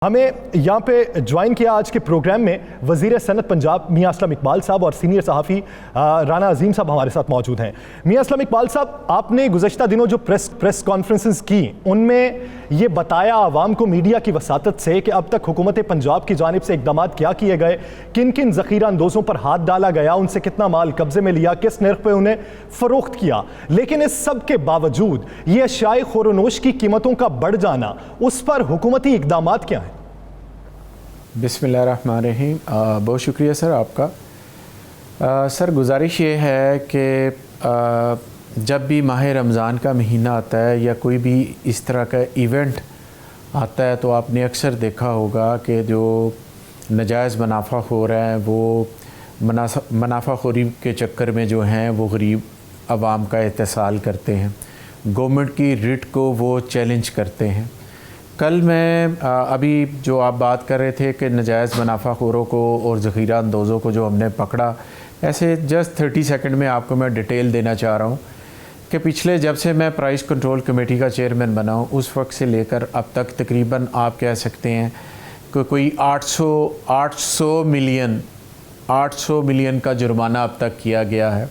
हमें यहाँ पे ज्वाइन किया आज के प्रोग्राम में वज़ीर सनत पंजाब मियाँ असलम इकबाल साहब और सीनियर सहाफ़ी राना अजीम साहब हमारे साथ मौजूद हैं। मियाँ असलम इकबाल साहब, आपने गुज़श्ता दिनों जो प्रेस कॉन्फ्रेंसेस की उनमें ये बताया आवाम को मीडिया की वसातत से कि अब तक हुकूमत पंजाब की जानिब से इकदाम क्या किए गए, किन किन ज़ख़ीरा अंदोज़ों पर हाथ डाला गया, उनसे कितना माल कब्ज़े में लिया, किस नर्ख पर उन्हें फ़रोख्त किया। लेकिन इस सब के बावजूद ये अशियाए ख़ोरनोश की कीमतों का बढ़ जाना, उस पर हुकूमती इकदाम क्या हैं? बिस्मिल्लाहिर्रहमानिर्रहीम। बहुत शुक्रिया सर आपका। सर गुजारिश ये है कि जब भी माह रमज़ान का महीना आता है या कोई भी इस तरह का इवेंट आता है तो आपने अक्सर देखा होगा कि जो नाजायज़ मुनाफा हो रहा है वो मुनाफाखोरी के चक्कर में जो हैं वो गरीब आवाम का एहतसाल करते हैं, गवर्नमेंट की रिट को वो चैलेंज करते हैं। कल मैं अभी जो आप बात कर रहे थे कि नाजायज़ मुनाफाखोरों को और ज़ख़ीरा अंदोज़ों को जो हमने पकड़ा, ऐसे जस्ट 30 सेकंड में आपको मैं डिटेल देना चाह रहा हूँ कि पिछले जब से मैं प्राइस कंट्रोल कमेटी का चेयरमैन बना हूँ उस वक्त से लेकर अब तक तकरीबन आप कह सकते हैं कि कोई 800 मिलियन का जुर्माना अब तक किया गया है।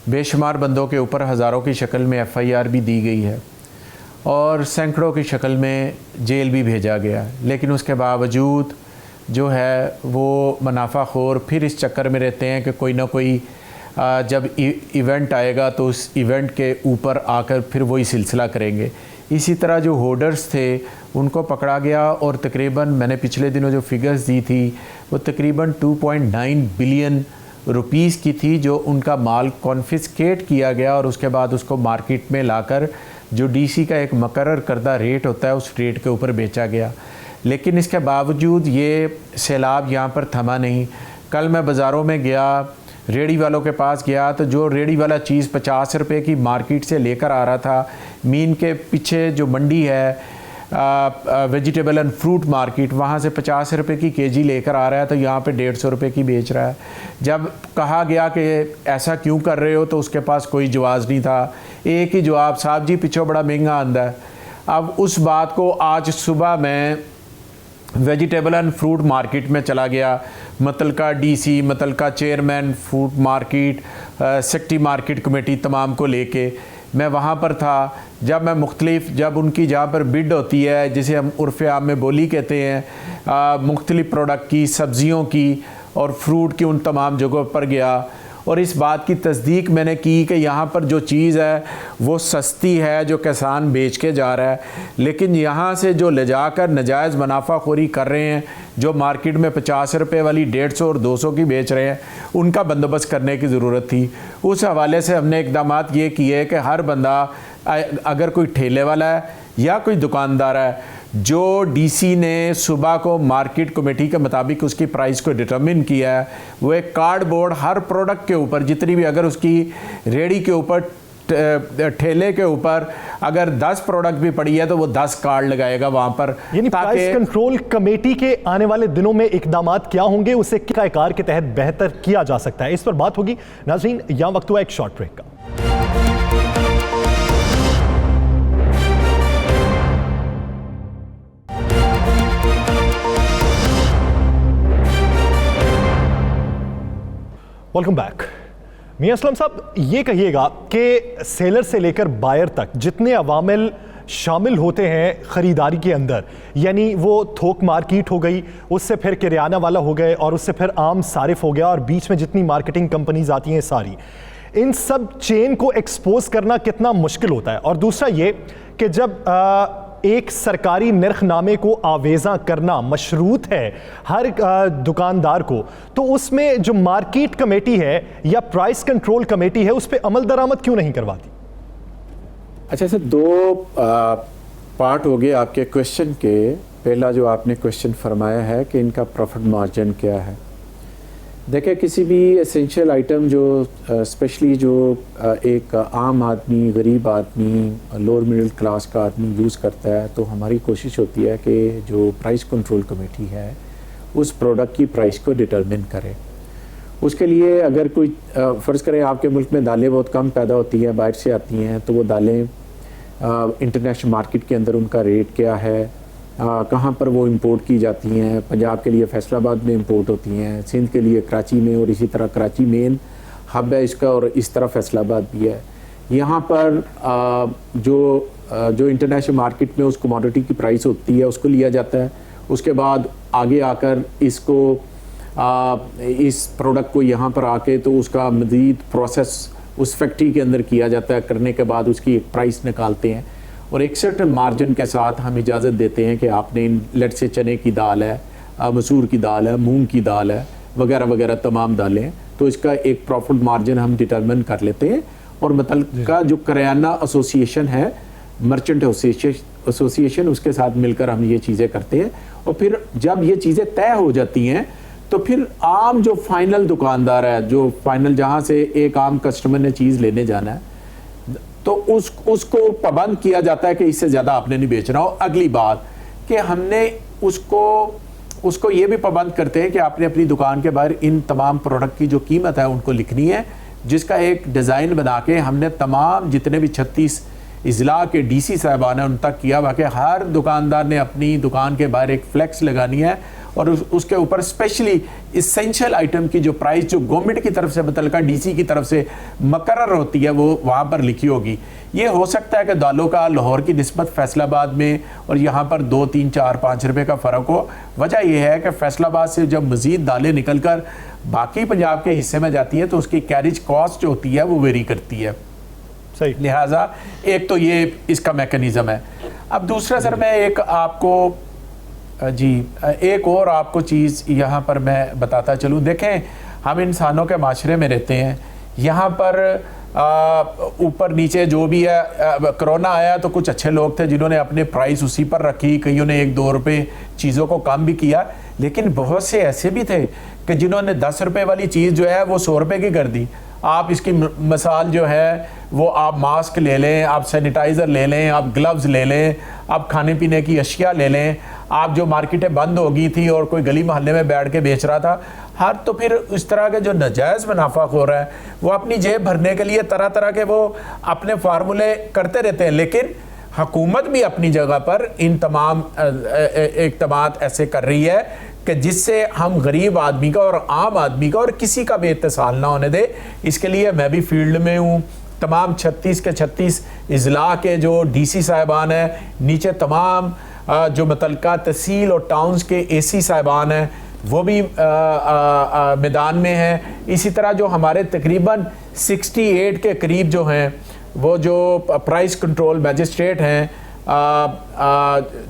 बेशुमार बंदों के ऊपर हज़ारों की शक्ल में FIR भी दी गई है और सैकड़ों की शक्ल में जेल भी भेजा गया, लेकिन उसके बावजूद जो है वो मुनाफाखोर फिर इस चक्कर में रहते हैं कि कोई ना कोई जब इवेंट आएगा तो उस इवेंट के ऊपर आकर फिर वही सिलसिला करेंगे। इसी तरह जो होर्डर्स थे उनको पकड़ा गया और तकरीबन मैंने पिछले दिनों जो फिगर्स दी थी वो तकरीबन 2.9 बिलियन रुपीस की थी, जो उनका माल कॉन्फिस्केट किया गया और उसके बाद उसको मार्केट में लाकर जो DC का एक मुकर्रर करदा रेट होता है उस रेट के ऊपर बेचा गया। लेकिन इसके बावजूद ये सैलाब यहाँ पर थमा नहीं। कल मैं बाज़ारों में गया, रेडी वालों के पास गया तो जो रेडी वाला चीज़ 50 रुपये की मार्केट से लेकर आ रहा था, मीन के पीछे जो मंडी है वेजिटेबल एंड फ्रूट मार्केट, वहाँ से 50 रुपये की केजी लेकर आ रहा है तो यहाँ पे 150 रुपये की बेच रहा है। जब कहा गया कि ऐसा क्यों कर रहे हो तो उसके पास कोई जवाब नहीं था, एक ही जवाब, साहब जी पिछो बड़ा महंगा आंदा है। अब उस बात को आज सुबह मैं वेजिटेबल एंड फ्रूट मार्केट में चला गया, मुतलका DC, मुतलका chairman fruit market, सेक्टी market committee तमाम को लेके मैं वहाँ पर था। जब मैं जब उनकी जहाँ पर बिड होती है, जिसे हम उर्फ़ आम में बोली कहते हैं, मुख्तलिफ़ प्रोडक्ट की, सब्ज़ियों की और फ्रूट की, उन तमाम जगहों पर गया और इस बात की तस्दीक मैंने की कि यहाँ पर जो चीज़ है वो सस्ती है जो किसान बेच के जा रहा है, लेकिन यहाँ से जो ले जाकर नाजायज़ मुनाफाखोरी कर रहे हैं, जो मार्केट में 50 रुपये वाली 150 और 200 की बेच रहे हैं, उनका बंदोबस्त करने की ज़रूरत थी। उस हवाले से हमने इक़दाम ये किए कि हर बंदा, अगर कोई ठेले वाला है या कोई दुकानदार है, जो DC ने सुबह को मार्केट कमेटी के मुताबिक उसकी प्राइस को डिटरमिन किया है, वो एक कार्डबोर्ड हर प्रोडक्ट के ऊपर, जितनी भी, अगर उसकी रेडी के ऊपर, ठेले के ऊपर अगर 10 प्रोडक्ट भी पड़ी है तो वो 10 कार्ड लगाएगा वहाँ पर। यानी प्राइस कंट्रोल कमेटी के आने वाले दिनों में इकदाम क्या होंगे, उसे क्या कार के तहत बेहतर किया जा सकता है, इस पर बात होगी। नाज़रीन, यहाँ वक्त हुआ एक शॉर्ट ब्रेक का। Welcome back. मियां असलम साहब, ये कहिएगा कि सेलर से लेकर बायर तक जितने अवामिल शामिल होते हैं ख़रीदारी के अंदर, यानी वो थोक मार्केट हो गई, उससे फिर किराना वाला हो गए और उससे फिर आम सारिफ हो गया और बीच में जितनी मार्केटिंग कंपनीज आती हैं सारी, इन सब चेन को एक्सपोज करना कितना मुश्किल होता है। और दूसरा ये कि जब एक सरकारी नरखनामे को आवेज़ा करना मशरूत है हर दुकानदार को, तो उसमें जो मार्केट कमेटी है या प्राइस कंट्रोल कमेटी है उस पर अमल दरामद क्यों नहीं करवाती? अच्छा सर, दो पार्ट हो गए आपके क्वेश्चन के। पहला जो आपने क्वेश्चन फरमाया है कि इनका प्रॉफिट मार्जिन क्या है। देखिए, किसी भी एसेंशियल आइटम जो स्पेशली जो एक आम आदमी, गरीब आदमी, लोअर मिडिल क्लास का आदमी यूज़ करता है, तो हमारी कोशिश होती है कि जो प्राइस कंट्रोल कमेटी है उस प्रोडक्ट की प्राइस को डिटरमिन करे। उसके लिए अगर कोई फ़र्ज़ करें आपके मुल्क में दालें बहुत कम पैदा होती हैं, बाहर से आती हैं, तो वो दालें इंटरनेशनल मार्केट के अंदर उनका रेट क्या है, कहाँ पर वो इंपोर्ट की जाती हैं। पंजाब के लिए फैसलाबाद में इंपोर्ट होती हैं, सिंध के लिए कराची में, और इसी तरह कराची मेन हब है इसका, और इस तरह फैसलाबाद भी है। यहाँ पर जो इंटरनेशनल मार्केट में उस कमोडिटी की प्राइस होती है उसको लिया जाता है। उसके बाद आगे आकर इसको इस प्रोडक्ट को यहाँ पर आके तो उसका मज़ीद प्रोसेस उस फैक्ट्री के अंदर किया जाता है। करने के बाद उसकी एक प्राइस निकालते हैं और एक सर्टेन मार्जिन के साथ हम इजाज़त देते हैं कि आपने लेट से चने की दाल है, मसूर की दाल है, मूंग की दाल है, वगैरह वगैरह तमाम दालें, तो इसका एक प्रॉफिट मार्जिन हम डिटरमिन कर लेते हैं। और मतलब का जो करियाना एसोसिएशन है, मर्चेंट एसोसिएशन, उसके साथ मिलकर हम ये चीज़ें करते हैं। और फिर जब ये चीज़ें तय हो जाती हैं तो फिर आम जो फाइनल दुकानदार है, जो फाइनल जहाँ से एक आम कस्टमर ने चीज़ लेने जाना है, तो उसको पाबंद किया जाता है कि इससे ज़्यादा आपने नहीं बेचना हो। अगली बात कि हमने उसको ये भी पाबंद करते हैं कि आपने अपनी दुकान के बाहर इन तमाम प्रोडक्ट की जो कीमत है उनको लिखनी है, जिसका एक डिज़ाइन बना के हमने तमाम जितने भी 36 इजला के डीसी साहबान हैं उन तक किया हुआ कि हर दुकानदार ने अपनी दुकान के बाहर एक फ्लैक्स लगानी है और उसके ऊपर स्पेशली इसेंशियल आइटम की जो प्राइस जो गवर्नमेंट की तरफ से मतलब डीसी की तरफ से मुकर्रर होती है वो वहाँ पर लिखी होगी। ये हो सकता है कि दालों का लाहौर की निस्बत फैसलाबाद में और यहाँ पर 2, 3, 4, 5 रुपये का फ़र्क हो। वजह यह है कि फैसलाबाद से जब मज़ीद दालें निकल कर बाकी पंजाब के हिस्से में जाती हैं तो उसकी कैरिज कॉस्ट जो होती है वो वेरी करती है। सही। लिहाजा एक तो ये इसका मैकेनिज़्म है। अब दूसरा सर मैं एक और आपको चीज़ यहाँ पर मैं बताता चलूँ। देखें, हम इंसानों के माशरे में रहते हैं, यहाँ पर ऊपर नीचे जो भी है, कोरोना आया तो कुछ अच्छे लोग थे जिन्होंने अपने प्राइस उसी पर रखी, कईयों ने 1-2 रुपये चीज़ों को कम भी किया, लेकिन बहुत से ऐसे भी थे कि जिन्होंने 10 रुपये वाली चीज़ जो है वो 100 रुपये की कर दी। आप इसकी मिसाल जो है वो आप मास्क ले लें, आप सैनिटाइज़र ले लें, आप ग्लव्स ले लें, आप खाने पीने की अशिया ले लें, आप जो मार्केटें बंद हो गई थी और कोई गली मोहल्ले में बैठ के बेच रहा था, हर तो फिर इस तरह के जो नाजायज़ मुनाफा हो रहा है वो अपनी जेब भरने के लिए तरह तरह के वो अपने फार्मूले करते रहते हैं। लेकिन हुकूमत भी अपनी जगह पर इन तमाम इक़दामात ऐसे कर रही है कि जिससे हम गरीब आदमी का और आम आदमी का और किसी का भी इत्तेसाल ना होने दे। इसके लिए मैं भी फील्ड में हूँ। तमाम 36 के 36 इजला के जो डीसी साहिबान हैं, नीचे तमाम जो मुतल्लिका तहसील और टाउन्स के एसी साहिबान हैं वो भी मैदान में हैं। इसी तरह जो हमारे तकरीबन 68 के करीब जो हैं वो जो प्राइस कंट्रोल मैजिस्ट्रेट हैं,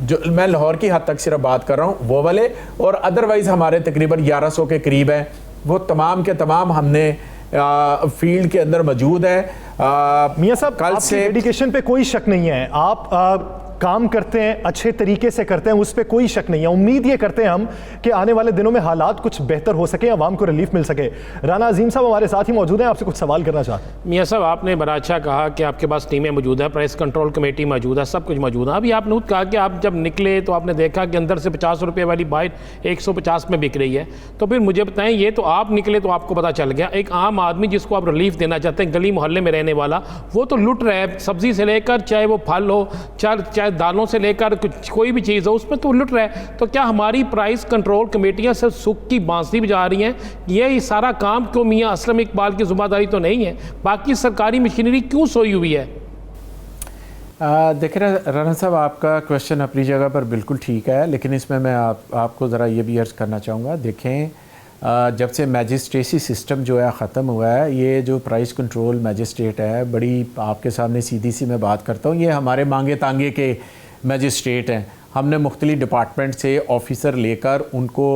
जो मैं लाहौर की हद तक सिर्फ बात कर रहा हूँ वो वाले, और अदरवाइज़ हमारे तकरीबन 1100 के करीब हैं, वो तमाम के तमाम हमने फील्ड के अंदर मौजूद है। मियां साहब, कल से डेडिकेशन पे कोई शक नहीं है, आप काम करते हैं, अच्छे तरीके से करते हैं, उस पर कोई शक नहीं है। उम्मीद ये करते हैं हम कि आने वाले दिनों में हालात कुछ बेहतर हो सके, आवाम को रिलीफ मिल सके। राना अजीम साहब हमारे साथ ही मौजूद हैं, आपसे कुछ सवाल करना चाहते हैं। मियां साहब, आपने बड़ा अच्छा कहा कि आपके पास टीमें मौजूद है, प्राइस कंट्रोल कमेटी मौजूद है, सब कुछ मौजूद है। अभी आपने कहा कि आप जब निकले तो आपने देखा कि अंदर से 50 रुपये वाली बाइट 150 में बिक रही है, तो फिर मुझे बताएं, ये तो आप निकले तो आपको पता चल गया, एक आम आदमी जिसको आप रिलीफ देना चाहते हैं, गली मोहल्ले में रहने वाला, वो तो लुट रहा है। सब्जी से लेकर चाहे वो फल हो, चाहे दालों से लेकर कुछ कोई भी चीज़ हो, उसमें तो लुट रहा है। तो क्या हमारी प्राइस कंट्रोल कमेटियां सिर्फ सुख की बांसुरी बजा रही हैं? ये सारा काम क्यों मियां असलम इकबाल की ज़िम्मेदारी तो नहीं है? बाकी सरकारी मशीनरी क्यों सोई हुई है? देखिए राना साहब, आपका क्वेश्चन अपनी जगह पर बिल्कुल ठीक है, लेकिन इसमें मैं आपको ज़रा ये भी अर्ज़ करना चाहूँगा। देखें, जब से मैजिस्ट्रेसी सिस्टम जो है ख़त्म हुआ है, ये जो प्राइस कंट्रोल मैजिस्ट्रेट है, बड़ी आपके सामने सीधी सी मैं बात करता हूँ, ये हमारे मांगे तांगे के मैजिस्ट्रेट हैं। हमने मुख्तलिफ डिपार्टमेंट से ऑफिसर लेकर उनको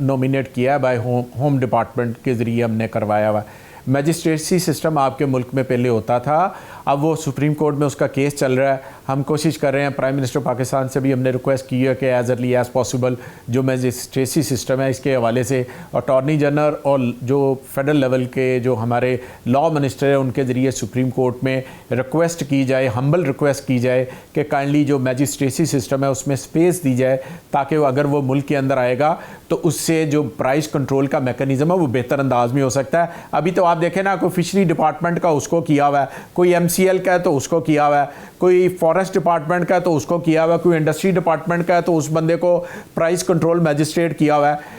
नॉमिनेट किया है, बाय होम डिपार्टमेंट के ज़रिए हमने करवाया हुआ। मैजिस्ट्रेसी सिस्टम आपके मुल्क में पहले होता था, अब वो सुप्रीम कोर्ट में उसका केस चल रहा है। हम कोशिश कर रहे हैं, प्राइम मिनिस्टर पाकिस्तान से भी हमने रिक्वेस्ट की है कि एज़ अर्ली एज़ पॉसिबल जो मैजिस्ट्रेसी सिस्टम है इसके हवाले से अटॉर्नी जनरल और जो फेडरल लेवल के जो हमारे लॉ मिनिस्टर हैं उनके ज़रिए सुप्रीम कोर्ट में रिक्वेस्ट की जाए, हम्बल रिक्वेस्ट की जाए कि काइंडली जो मैजिस्ट्रेसी सिस्टम है उसमें स्पेस दी जाए, ताकि अगर वो मुल्क के अंदर आएगा तो उससे जो प्राइस कंट्रोल का मैकेनिज़्म है वो बेहतर अंदाज में हो सकता है। अभी तो आप देखें ना, कोई फिशरी डिपार्टमेंट का उसको किया हुआ है, कोई MCL का है तो उसको किया हुआ है, कोई फॉरेन फॉरेस्ट डिपार्टमेंट का है तो उसको किया हुआ है, कोई इंडस्ट्री डिपार्टमेंट का है तो उस बंदे को प्राइस कंट्रोल मैजिस्ट्रेट किया हुआ है।